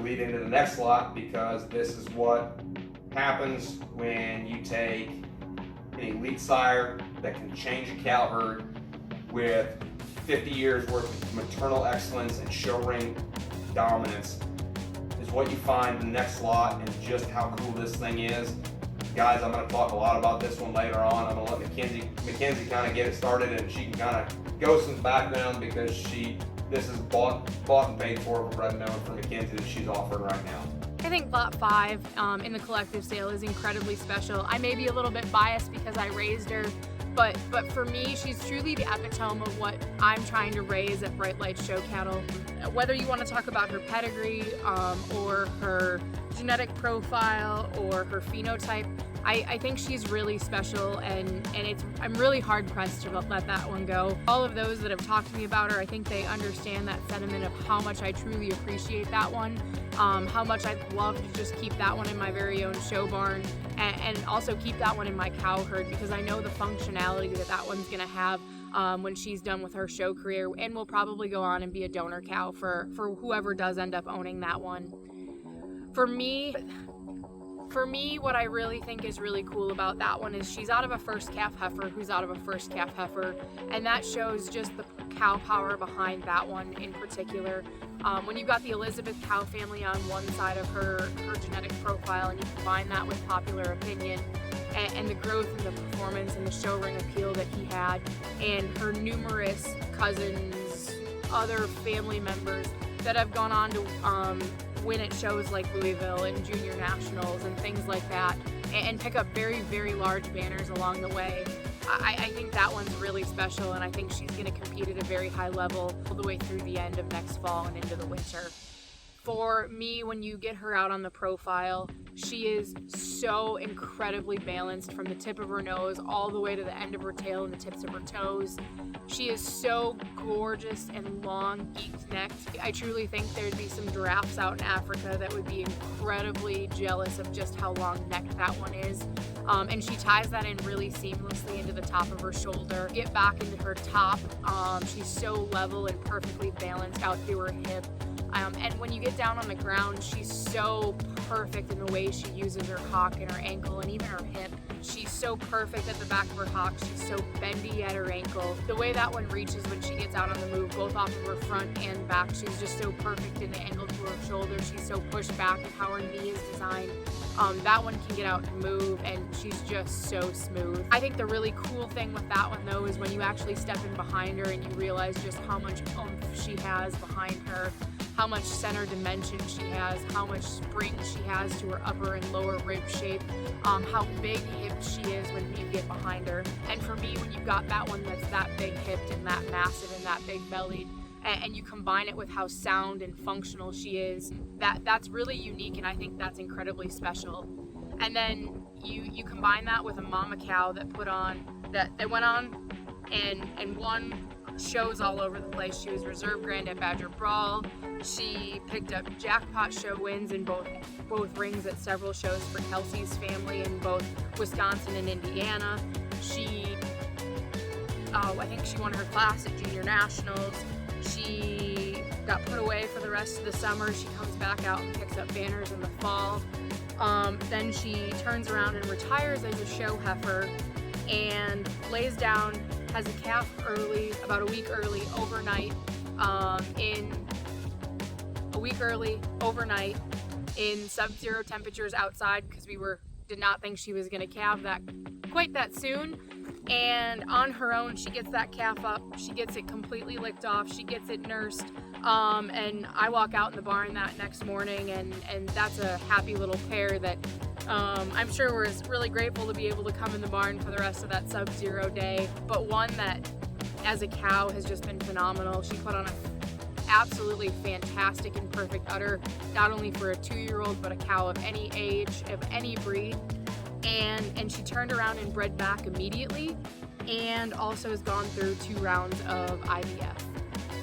lead into the next lot, because this is what happens when you take an elite sire that can change a cow herd with 50 years worth of maternal excellence and show ring dominance, is what you find in the next lot, and just how cool this thing is. Guys, I'm going to talk a lot about this one later on. I'm going to let Mackenzie kind of get it started, and she can kind of go some background, because this is bought and paid for red known for Mackenzie that she's offering right now. I think lot 5 in the collective sale is incredibly special. I may be a little bit biased because I raised her, but for me, she's truly the epitome of what I'm trying to raise at Bright Light Show Cattle. Whether you want to talk about her pedigree or her genetic profile or her phenotype, I think she's really special, and I'm really hard pressed to let that one go. All of those that have talked to me about her, I think they understand that sentiment of how much I truly appreciate that one, how much I'd love to just keep that one in my very own show barn, and also keep that one in my cow herd, because I know the functionality that one's gonna have when she's done with her show career, and will probably go on and be a donor cow for whoever does end up owning that one. For me, what I really think is really cool about that one is she's out of a first calf heifer who's out of a first calf heifer, and that shows just the cow power behind that one in particular. When you've got the Elizabeth cow family on one side of her genetic profile, and you combine that with popular opinion and the growth and the performance and the show ring appeal that he had, and her numerous cousins, other family members that have gone on to win at shows like Louisville and Junior Nationals and things like that, and pick up very, very large banners along the way. I think that one's really special, and I think she's going to compete at a very high level all the way through the end of next fall and into the winter. For me, when you get her out on the profile, she is so incredibly balanced from the tip of her nose all the way to the end of her tail and the tips of her toes. She is so gorgeous and long, geeked-necked. I truly think there'd be some giraffes out in Africa that would be incredibly jealous of just how long-necked that one is. And she ties that in really seamlessly into the top of her shoulder. Get back into her top. She's so level and perfectly balanced out through her hip. And when you get down on the ground, she's so perfect in the way she uses her hock and her ankle and even her hip. She's so perfect at the back of her hock. She's so bendy at her ankle. The way that one reaches when she gets out on the move, both off of her front and back, she's just so perfect in the angle to her shoulder. She's so pushed back with how her knee is designed. That one can get out and move, and she's just so smooth. I think the really cool thing with that one, though, is when you actually step in behind her and you realize just how much oomph she has behind her, how much center dimension she has, how much spring she has to her upper and lower rib shape, how big hips she is when you get behind her. And for me, when you've got that one that's that big hipped and that massive and that big bellied, and you combine it with how sound and functional she is, that's really unique, and I think that's incredibly special. And then you combine that with a mama cow that went on and won shows all over the place. She was reserve grand at Badger Brawl. She picked up jackpot show wins in both rings at several shows for Kelsey's family in both Wisconsin and Indiana. I think she won her class at Junior Nationals. She got put away for the rest of the summer. She comes back out and picks up banners in the fall. Then she turns around and retires as a show heifer and lays down, has a calf early, about a week early, overnight, in sub-zero temperatures outside, because we did not think she was going to calve quite that soon. And on her own, she gets that calf up, she gets it completely licked off, she gets it nursed, and I walk out in the barn that next morning, and that's a happy little pair that I'm sure we're really grateful to be able to come in the barn for the rest of that sub-zero day, but one that as a cow has just been phenomenal. She put on an absolutely fantastic and perfect udder, not only for a 2-year-old, but a cow of any age, of any breed. And she turned around and bred back immediately, and also has gone through 2 rounds of IVF.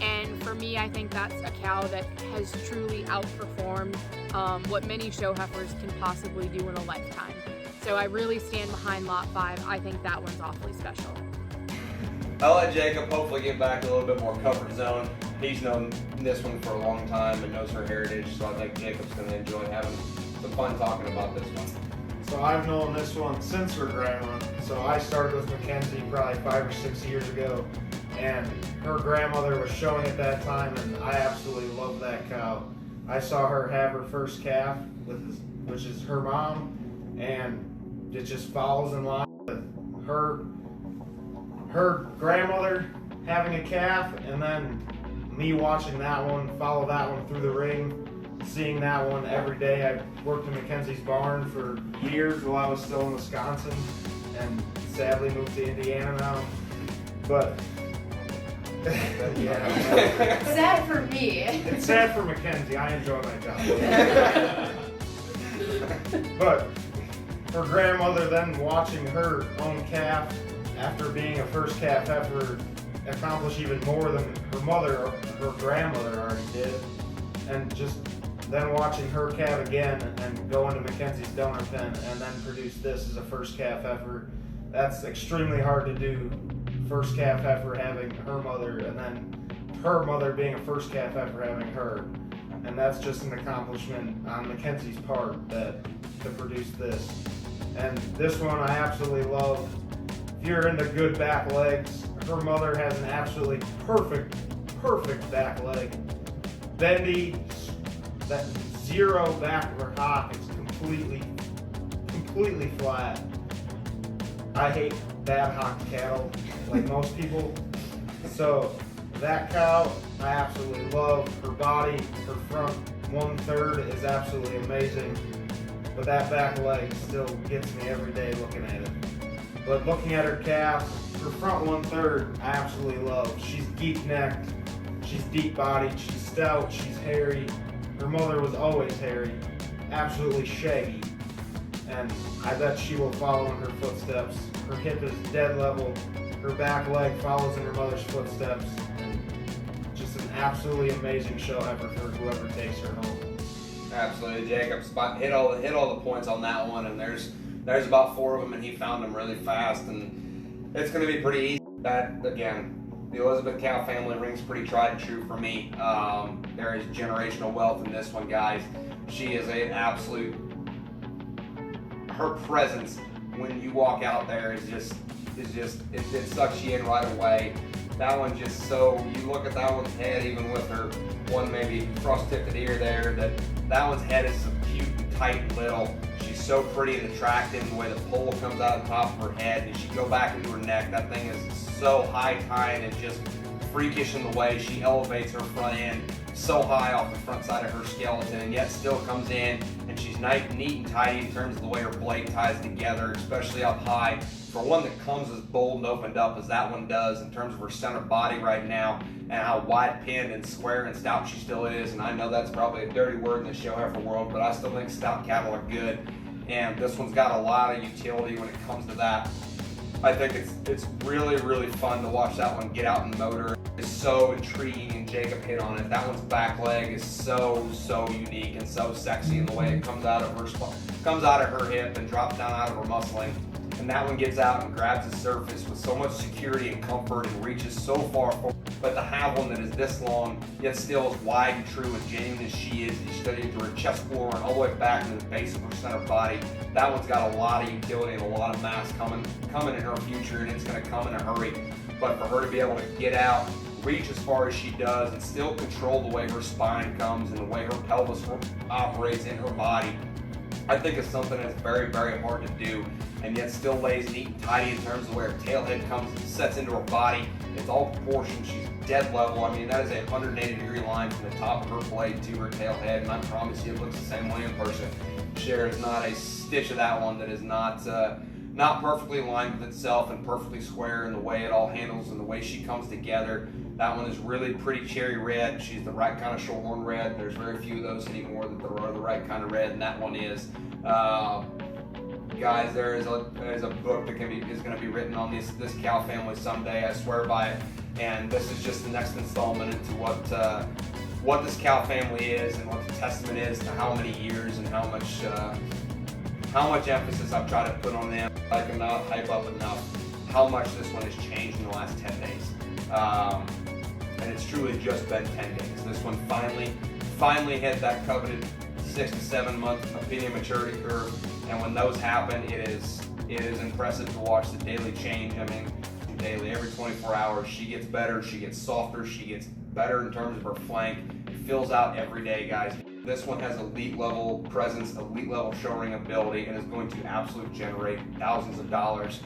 And for me, I think that's a cow that has truly outperformed what many show heifers can possibly do in a lifetime. So I really stand behind lot 5. I think that one's awfully special. I'll let Jacob hopefully get back to a little bit more comfort zone. he's known this one for a long time and knows her heritage, so I think Jacob's going to enjoy having some fun talking about this one. So I've known this one since her grandma. So I started with Mackenzie probably 5 or 6 years ago, and her grandmother was showing at that time, and I absolutely love that cow. I saw her have her first calf, which is her mom, and it just follows in line with her grandmother having a calf, and then me watching that one, follow that one through the ring, seeing that one every day. I worked in Mackenzie's barn for years while I was still in Wisconsin, and sadly moved to Indiana now. But yeah, Sad for me. it's sad for Mackenzie. I enjoy my job. But her grandmother then watching her own calf after being a first calf heifer accomplish even more than her mother or her grandmother already did, and just then watching her calf again and go into Mackenzie's donor pen and then produce this as a first calf heifer. That's extremely hard to do. First calf heifer having her mother, and then her mother being a first calf heifer having her. And that's just an accomplishment on Mackenzie's part to produce this. And this one I absolutely love. If you're into good back legs, her mother has an absolutely perfect back leg. Bendy, that zero backward hock is completely flat. I hate bad hocked cattle, like most people. So that cow, I absolutely love. Her body, her front 1/3 is absolutely amazing. But that back leg still gets me every day looking at it. But looking at her calf, her front 1/3, I absolutely love. She's deep necked, she's deep bodied, she's stout, she's hairy. Her mother was always hairy, absolutely shaggy. And I bet she will follow in her footsteps. Her hip is dead level, her back leg follows in her mother's footsteps. And just an absolutely amazing show heifer for whoever takes her home. Absolutely, Jacob hit all the points on that one, and there's about 4 of them, and he found them really fast, and it's going to be pretty easy. That again, the Elizabeth cow family rings pretty tried and true for me. There is generational wealth in this one, guys. She is an absolute. Her presence when you walk out there is just it sucks you in right away. That one just so you look at that one's head, even with her one maybe frost-tipped ear there, that one's head is so cute and tight and little. She's so pretty and attractive in the way the pole comes out of the top of her head, and she go back into her neck. That thing is so high-tying and just freakish in the way she elevates her front end so high off the front side of her skeleton, and yet still comes in, and she's neat and tidy in terms of the way her blade ties together, especially up high. For one that comes as bold and opened up as that one does in terms of her center body right now, and how wide pinned and square and stout she still is. And I know that's probably a dirty word in the show heifer world, but I still think stout cattle are good. And this one's got a lot of utility when it comes to that. I think it's really fun to watch that one get out in the motor. It's so intriguing, and Jacob hit on it. That one's back leg is so unique and so sexy in the way it comes out of her hip and drops down out of her muscling. And that one gets out and grabs the surface with so much security and comfort and reaches so far forward. But to have one that is this long, yet still as wide and true and genuine as she is, you study it through her chest floor and all the way back to the base of her center body. That one's got a lot of utility and a lot of mass coming in her future, and it's going to come in a hurry. But for her to be able to get out, reach as far as she does, and still control the way her spine comes and the way her pelvis operates in her body, I think it's something that's very hard to do, and yet still lays neat and tidy in terms of where her tail head comes and sets into her body. It's all proportioned. She's dead level. I mean, that is a 180-degree line from the top of her blade to her tail head, and I promise you it looks the same way in person. There is not a stitch of that one that is not perfectly aligned with itself and perfectly square in the way it all handles and the way she comes together. That one is really pretty cherry red. She's the right kind of shorthorn red. There's very few of those anymore that are the right kind of red, and that one is. Guys, there is a book that is going to be written on this cow family someday. I swear by it. And this is just the next installment into what this cow family is and what the testament is to how many years and how much emphasis I've tried to put on them. I cannot hype up enough how much this one has changed in the last 10 days. and it's truly just been 10 days. This one finally hit that coveted 6 to 7 month opinion maturity curve, and when those happen, it is impressive to watch the daily change. I mean, daily, every 24 hours, she gets better, she gets softer, she gets better in terms of her flank. It fills out every day, guys. This one has elite level presence, elite level showing ability, and is going to absolutely generate thousands of dollars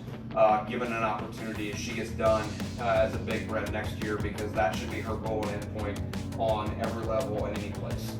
given an opportunity as she gets done as a big bred next year, because that should be her goal and endpoint on every level in any place.